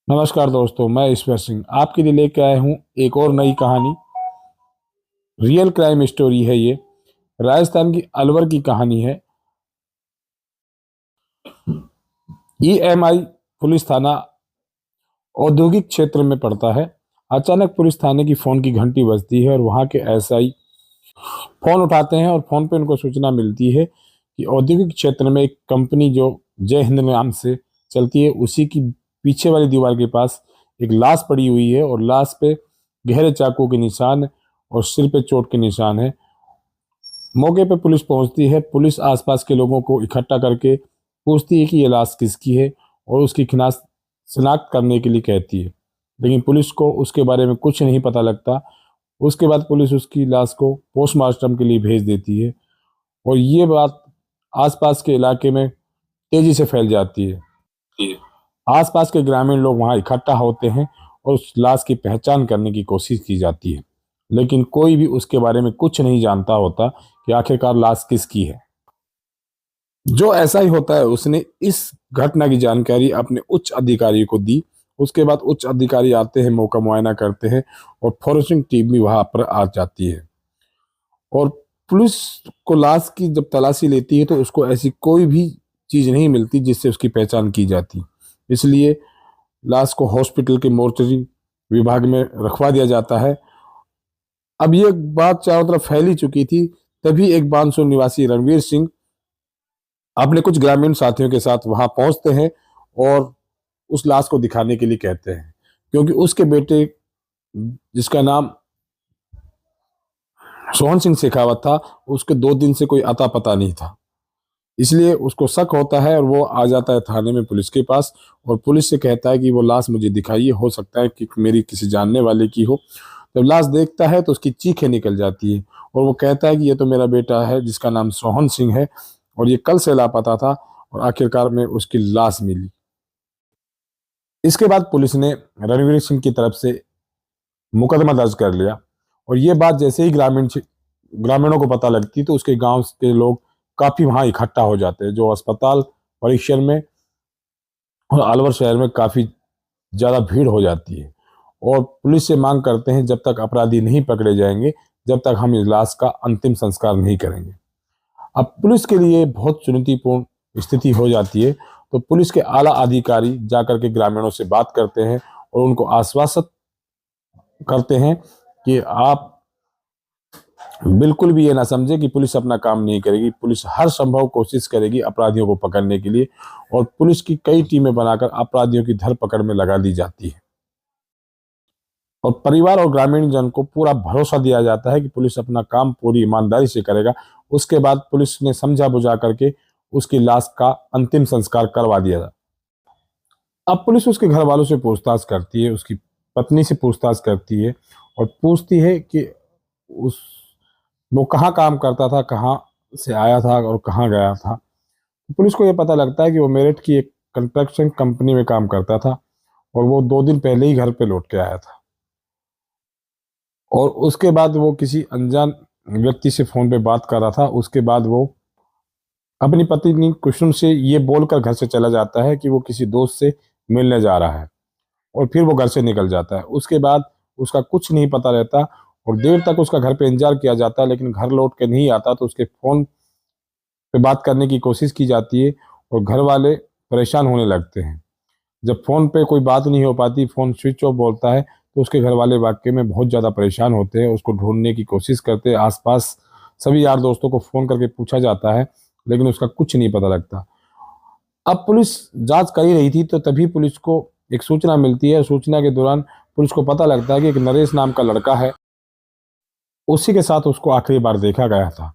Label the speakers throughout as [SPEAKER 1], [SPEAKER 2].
[SPEAKER 1] नमस्कार दोस्तों, मैं ईश्वर सिंह आपके लिए लेके आया हूँ एक और नई कहानी। रियल क्राइम स्टोरी है ये। राजस्थान की अलवर की कहानी है। ईएमआई पुलिस थाना औद्योगिक क्षेत्र में पड़ता है। अचानक पुलिस थाने की फोन की घंटी बजती है और वहां के एसआई फोन उठाते हैं और फोन पे उनको सूचना मिलती है कि औद्योगिक क्षेत्र में एक कंपनी जो जय हिंद नाम से चलती है, उसी की पीछे वाली दीवार के पास एक लाश पड़ी हुई है और लाश पे गहरे चाकू के निशान और सिर पे चोट के निशान है। मौके पे पुलिस पहुंचती है। पुलिस आसपास के लोगों को इकट्ठा करके पूछती है कि ये लाश किसकी है और उसकी शिनाख्त करने के लिए कहती है, लेकिन पुलिस को उसके बारे में कुछ नहीं पता लगता। उसके बाद पुलिस उसकी लाश को पोस्टमार्टम के लिए भेज देती है और ये बात आसपास के इलाके में तेजी से फैल जाती है। आसपास के ग्रामीण लोग वहां इकट्ठा होते हैं और उस लाश की पहचान करने की कोशिश की जाती है, लेकिन कोई भी उसके बारे में कुछ नहीं जानता होता कि आखिरकार लाश किसकी है। जो ऐसा ही होता है, उसने इस घटना की जानकारी अपने उच्च अधिकारी को दी। उसके बाद उच्च अधिकारी आते हैं, मौका मुआयना करते हैं और फॉरेंसिक टीम भी वहां पर आ जाती है। और पुलिस को लाश की जब तलाशी लेती है तो उसको ऐसी कोई भी चीज नहीं मिलती जिससे उसकी पहचान की जाती। इसलिए लाश को हॉस्पिटल के मोर्चरी विभाग में रखवा दिया जाता है। अब ये बात चारों तरफ फैली चुकी थी। तभी एक बानसूर निवासी रणवीर सिंह अपने कुछ ग्रामीण साथियों के साथ वहां पहुंचते हैं और उस लाश को दिखाने के लिए कहते हैं, क्योंकि उसके बेटे, जिसका नाम सोहन सिंह शेखावत था, उसके 2 दिन से कोई अता पता नहीं था। इसलिए उसको शक होता है और वो आ जाता है थाने में पुलिस के पास और पुलिस से कहता है कि वो लाश मुझे दिखाइए, हो सकता है कि मेरी किसी जानने वाले की हो। जब लाश देखता है तो उसकी चीखें निकल जाती है और वो कहता है कि ये तो मेरा बेटा है जिसका नाम सोहन सिंह है और ये कल से लापता था और आखिरकार में उसकी लाश मिली। इसके बाद पुलिस ने रणवीर सिंह की तरफ से मुकदमा दर्ज कर लिया और ये बात जैसे ही ग्रामीणों को पता लगती तो उसके गांव के लोग काफी वहां इकट्ठा हो जाते हैं, जो अस्पताल परिसर में और अलवर शहर में काफी ज्यादा भीड़ हो जाती है और पुलिस से मांग करते हैं जब तक अपराधी नहीं पकड़े जाएंगे, जब तक हम इस लाश का अंतिम संस्कार नहीं करेंगे। अब पुलिस के लिए बहुत चुनौतीपूर्ण स्थिति हो जाती है, तो पुलिस के आला अधिकारी जाकर के ग्रामीणों से बात करते हैं और उनको आश्वासित करते हैं कि आप बिल्कुल भी ये ना समझे कि पुलिस अपना काम नहीं करेगी। पुलिस हर संभव कोशिश करेगी अपराधियों को पकड़ने के लिए और पुलिस की कई टीमें बनाकर अपराधियों की धरपकड़ में लगा दी जाती है और परिवार और ग्रामीण जन को पूरा भरोसा दिया जाता है कि पुलिस अपना काम पूरी ईमानदारी से करेगा। उसके बाद पुलिस ने समझा बुझा करके उसकी लाश का अंतिम संस्कार करवा दिया जाता। अब पुलिस उसके घर वालों से पूछताछ करती है, उसकी पत्नी से पूछताछ करती है और पूछती है कि उस वो कहाँ काम करता था, कहाँ से आया था और कहाँ गया था। पुलिस को यह पता लगता है कि वो मेरठ की एक कंस्ट्रक्शन कंपनी में काम करता था और वो 2 दिन पहले ही घर पे लौट के आया था और उसके बाद वो किसी अनजान व्यक्ति से फोन पे बात कर रहा था। उसके बाद वो अपनी पत्नी कुसुम से ये बोलकर घर से चला जाता है कि वो किसी दोस्त से मिलने जा रहा है और फिर वो घर से निकल जाता है। उसके बाद उसका कुछ नहीं पता रहता और देर तक उसका घर पे इंतजार किया जाता है, लेकिन घर लौट के नहीं आता। तो उसके फोन पे बात करने की कोशिश की जाती है और घर वाले परेशान होने लगते हैं। जब फोन पे कोई बात नहीं हो पाती, फोन स्विच ऑफ बोलता है, तो उसके घर वाले वाकई में बहुत ज़्यादा परेशान होते हैं। उसको ढूंढने की कोशिश करते हैं, आसपास सभी यार दोस्तों को फ़ोन करके पूछा जाता है, लेकिन उसका कुछ नहीं पता लगता। अब पुलिस जांच कर ही रही थी तो तभी पुलिस को एक सूचना मिलती है। सूचना के दौरान पुलिस को पता लगता है कि एक नरेश नाम का लड़का है, उसी के साथ उसको आखिरी बार देखा गया था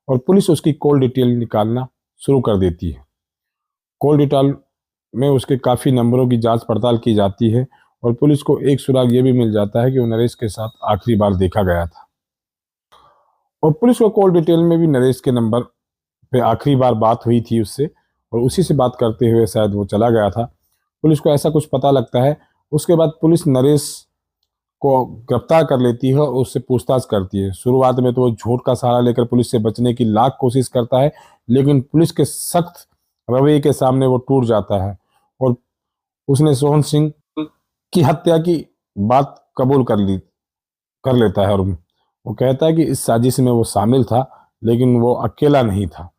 [SPEAKER 1] और पुलिस उसकी कॉल डिटेल निकालना शुरू कर देती है। कॉल डिटेल में उसके काफ़ी नंबरों की जांच पड़ताल की जाती है और पुलिस को एक सुराग ये भी मिल जाता है कि वो नरेश के साथ आखिरी बार देखा गया था और पुलिस को कॉल डिटेल में भी नरेश के नंबर पे आखिरी बार बात हुई थी उससे और उसी से बात करते हुए शायद वो चला गया था। पुलिस को ऐसा कुछ पता लगता है। उसके बाद पुलिस नरेश को गिरफ्तार कर लेती है और उससे पूछताछ करती है। शुरुआत में तो वो झूठ का सहारा लेकर पुलिस से बचने की लाख कोशिश करता है, लेकिन पुलिस के सख्त रवैये के सामने वो टूट जाता है और उसने सोहन सिंह की हत्या की बात कबूल कर लेता है और वो कहता है कि इस साजिश में वो शामिल था, लेकिन वो अकेला नहीं था।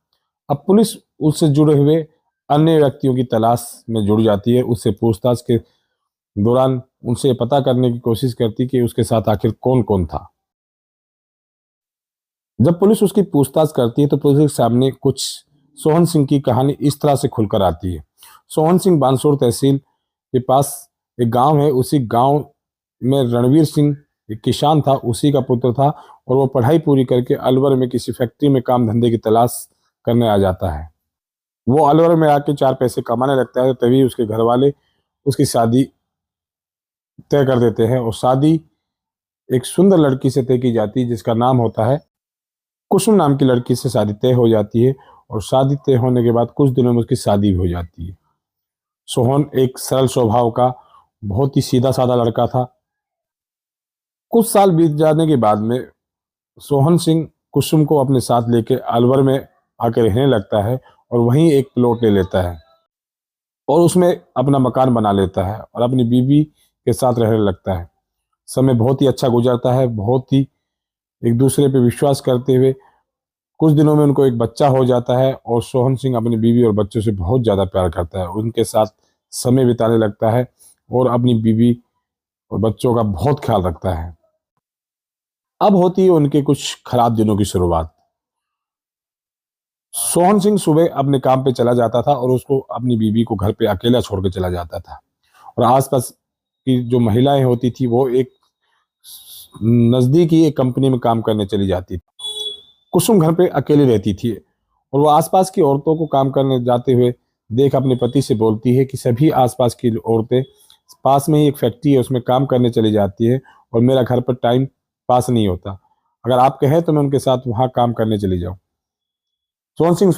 [SPEAKER 1] अब पुलिस उससे जुड़े हुए अन्य व्यक्तियों की तलाश में जुड़ जाती है। उससे पूछताछ के दौरान उनसे पता करने की कोशिश करती कि उसके साथ आखिर कौन कौन था। जब पुलिस उसकी पूछताछ करती है तो पुलिस के सामने कुछ सोहन सिंह की कहानी इस तरह से खुलकर आती है। सोहन सिंह बानसूर तहसील के पास एक गांव है। उसी गांव में रणवीर सिंह एक किसान था, उसी का पुत्र था, और वो पढ़ाई पूरी करके अलवर में किसी फैक्ट्री में काम धंधे की तलाश करने आ जाता है। वो अलवर में आके चार पैसे कमाने लगता है, तभी उसके घर वाले उसकी शादी तय कर देते हैं। और शादी एक सुंदर लड़की से तय की जाती है जिसका नाम होता है कुसुम। नाम की लड़की से शादी तय हो जाती है और शादी तय होने के बाद कुछ दिनों में उसकी शादी भी हो जाती है। सोहन एक सरल स्वभाव का बहुत ही सीधा साधा लड़का था। कुछ साल बीत जाने के बाद में सोहन सिंह कुसुम को अपने साथ लेके अलवर में आकर रहने लगता है और वहीं एक प्लॉट ले लेता है और उसमें अपना मकान बना लेता है और अपनी बीवी के साथ रहने लगता है। समय बहुत ही अच्छा गुजरता है, बहुत ही एक दूसरे पे विश्वास करते हुए। कुछ दिनों में उनको एक बच्चा हो जाता है और सोहन सिंह अपनी बीवी और बच्चों से बहुत ज़्यादा प्यार करता है, उनके साथ समय बिताने लगता है और अपनी बीवी और बच्चों का बहुत ख्याल रखता है। अब होती है उनके कुछ खराब दिनों की शुरुआत। सोहन सिंह सुबह अपने काम पे चला जाता था और उसको अपनी बीवी को घर पे अकेला छोड़ के चला जाता था, और आसपास की जो महिलाएं होती थी वो एक नजदीकी एक कंपनी में काम करने चली जाती थी। कुसुम घर पे अकेली रहती थी और वो आसपास की औरतों को काम करने जाते हुए देख अपने पति से बोलती है कि सभी आसपास की औरतें पास में ही एक फैक्ट्री है उसमें काम करने चली जाती है और मेरा घर पर टाइम पास नहीं होता। अगर आप कहें तो मैं उनके साथ वहां काम करने चली जाऊं। सोहन सिंह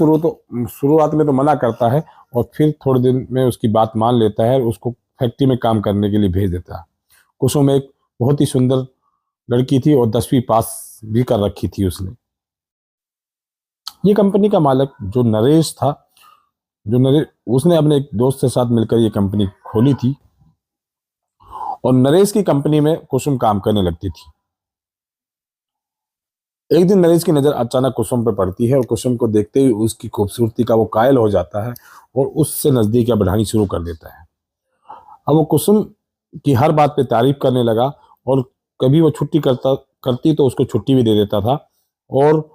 [SPEAKER 1] शुरुआत में तो मना करता है और फिर थोड़े दिन में उसकी बात मान लेता है और उसको फैक्ट्री में काम करने के लिए भेज देता है। कुसुम एक बहुत ही सुंदर लड़की थी और 10वीं पास भी कर रखी थी उसने। ये कंपनी का मालिक जो नरेश था, जो नरेश उसने अपने एक दोस्त के साथ मिलकर ये कंपनी खोली थी और नरेश की कंपनी में कुसुम काम करने लगती थी। एक दिन नरेश की नजर अचानक कुसुम पर पड़ती है और कुसुम को देखते ही उसकी खूबसूरती का वो कायल हो जाता है और उससे नजदीकियां बढ़ानी शुरू कर देता है। अब वो कुसुम की हर बात पे तारीफ करने लगा और कभी वो छुट्टी करती तो उसको छुट्टी भी दे देता था और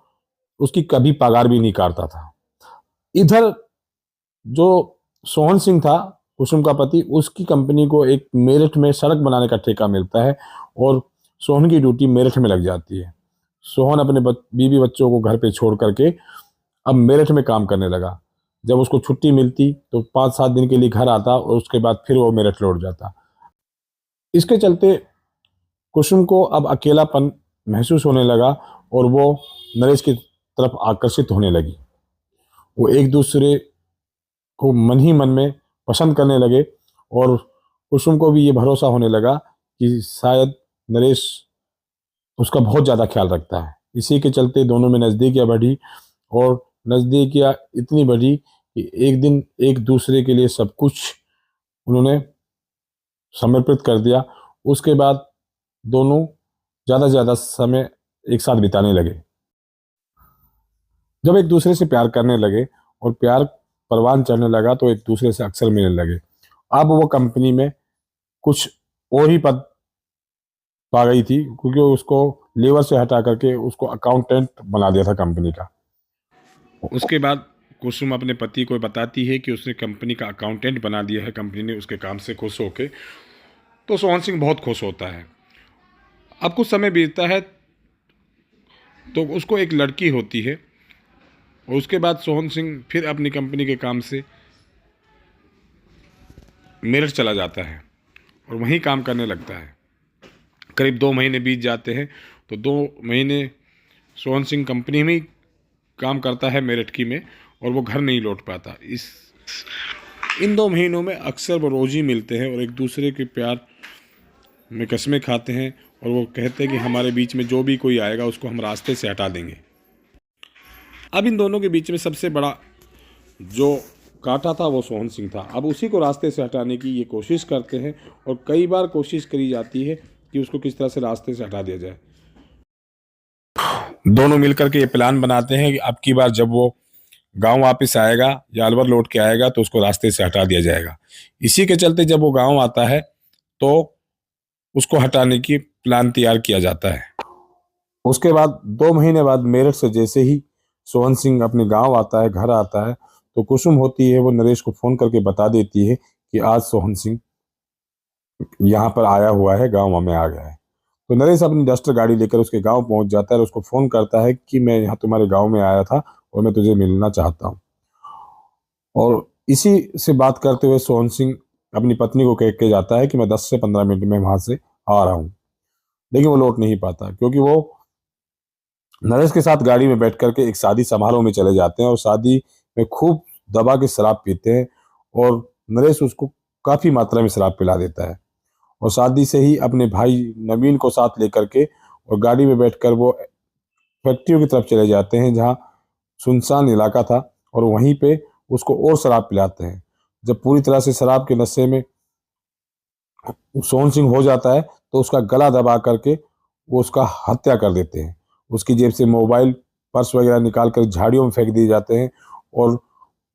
[SPEAKER 1] उसकी कभी पगार भी नहीं काटता था। इधर जो सोहन सिंह था कुसुम का पति, उसकी कंपनी को एक मेरठ में सड़क बनाने का ठेका मिलता है और सोहन की ड्यूटी मेरठ में लग जाती है। सोहन अपने बीवी बच्चों को घर पे छोड़ करके अब मेरठ में काम करने लगा। जब उसको छुट्टी मिलती तो 5-7 दिन के लिए घर आता और उसके बाद फिर वो मेरठ लौट जाता। इसके चलते कुसुम को अब अकेलापन महसूस होने लगा और वो नरेश की तरफ आकर्षित होने लगी। वो एक दूसरे को मन ही मन में पसंद करने लगे और कुसुम को भी ये भरोसा होने लगा कि शायद नरेश उसका बहुत ज़्यादा ख्याल रखता है। इसी के चलते दोनों में नज़दीकियाँ बढ़ी और नज़दीकियाँ इतनी बढ़ी कि एक दिन एक दूसरे के लिए सब कुछ उन्होंने समर्पित कर दिया। उसके बाद दोनों ज़्यादा से ज़्यादा समय एक साथ बिताने लगे। जब एक दूसरे से प्यार करने लगे और प्यार परवान चढ़ने लगा तो एक दूसरे से अक्सर मिलने लगे। अब वो कंपनी में कुछ और ही पद पा गई थी क्योंकि उसको लेबर से हटा करके उसको अकाउंटेंट बना दिया था कंपनी का। उसके बाद कुसुम अपने पति को बताती है कि उसने कंपनी का अकाउंटेंट बना दिया है, कंपनी ने उसके काम से खुश होके। तो सोहन सिंह बहुत खुश होता है। अब कुछ समय बीतता है तो उसको एक लड़की होती है और उसके बाद सोहन सिंह फिर अपनी कंपनी के काम से मेरठ चला जाता है और वहीं काम करने लगता है। करीब 2 महीने बीत जाते हैं तो 2 महीने सोहन सिंह कंपनी में ही काम करता है मेरठ की में, और वो घर नहीं लौट पाता। इन 2 महीनों में अक्सर वो रोज ही मिलते हैं और एक दूसरे के प्यार में कस्में खाते हैं और वो कहते हैं कि हमारे बीच में जो भी कोई आएगा उसको हम रास्ते से हटा देंगे। अब इन दोनों के बीच में सबसे बड़ा जो काटा था वो सोहन सिंह था। अब उसी को रास्ते से हटाने की ये कोशिश करते हैं और कई बार कोशिश करी जाती है कि उसको किस तरह से रास्ते से हटा दिया जाए। दोनों मिलकर के ये प्लान बनाते हैं कि अब की बार जब वो गांव वापस आएगा या अलवर लौट के आएगा तो उसको रास्ते से हटा दिया जाएगा। इसी के चलते जब वो गांव आता है तो उसको हटाने की प्लान तैयार किया जाता है। उसके बाद 2 महीने बाद मेरठ से जैसे ही सोहन सिंह अपने गांव आता है, घर आता है, तो कुसुम होती है वो नरेश को फोन करके बता देती है कि आज सोहन सिंह यहाँ पर आया हुआ है, गांव में आ गया है। तो नरेश अपनी डस्टर गाड़ी लेकर उसके गांव पहुंच जाता है और उसको फोन करता है कि मैं यहाँ तुम्हारे गांव में आया था और मैं तुझे मिलना चाहता हूँ। और इसी से बात करते हुए सोहन सिंह अपनी पत्नी को कह के जाता है कि मैं 10 से 15 मिनट में वहां से आ रहा हूँ, लेकिन वो लौट नहीं पाता क्योंकि वो नरेश के साथ गाड़ी में बैठ करके एक शादी समारोह में चले जाते हैं और शादी में खूब दबा के शराब पीते हैं और नरेश उसको काफी मात्रा में शराब पिला देता है और शादी से ही अपने भाई नवीन को साथ लेकर के और गाड़ी में बैठकर वो फैक्ट्रियों की तरफ चले जाते हैं जहाँ सुनसान इलाका था और वहीं पे उसको और शराब पिलाते हैं। जब पूरी तरह से शराब के नशे में सोहन सिंह हो जाता है तो उसका गला दबा करके वो उसका हत्या कर देते हैं। उसकी जेब से मोबाइल, पर्स वगैरह निकाल कर झाड़ियों में फेंक दिए जाते हैं और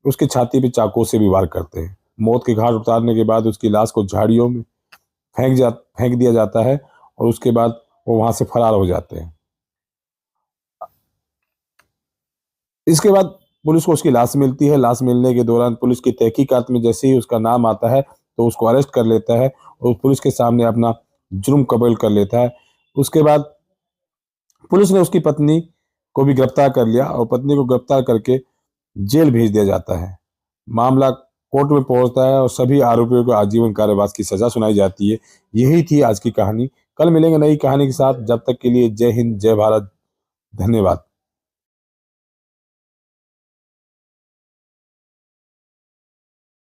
[SPEAKER 1] उसकी छाती पे चाकू से भी वार करते हैं। मौत के घाट उतारने के बाद उसकी लाश को झाड़ियों में फेंक दिया जाता है और उसके बाद वो वहां से फरार हो जाते हैं। इसके बाद पुलिस को उसकी लाश मिलती है। लाश मिलने के दौरान पुलिस की तहकीकात में जैसे ही उसका नाम आता है तो उसको अरेस्ट कर लेता है और पुलिस के सामने अपना जुर्म कबूल कर लेता है। उसके बाद पुलिस ने उसकी पत्नी को भी गिरफ्तार कर लिया और पत्नी को गिरफ्तार करके जेल भेज दिया जाता है। मामला कोर्ट में पहुंचता है और सभी आरोपियों को आजीवन कारावास की सजा सुनाई जाती है। यही थी आज की कहानी। कल मिलेंगे नई कहानी के साथ। जब तक के लिए जय हिंद, जय भारत, धन्यवाद।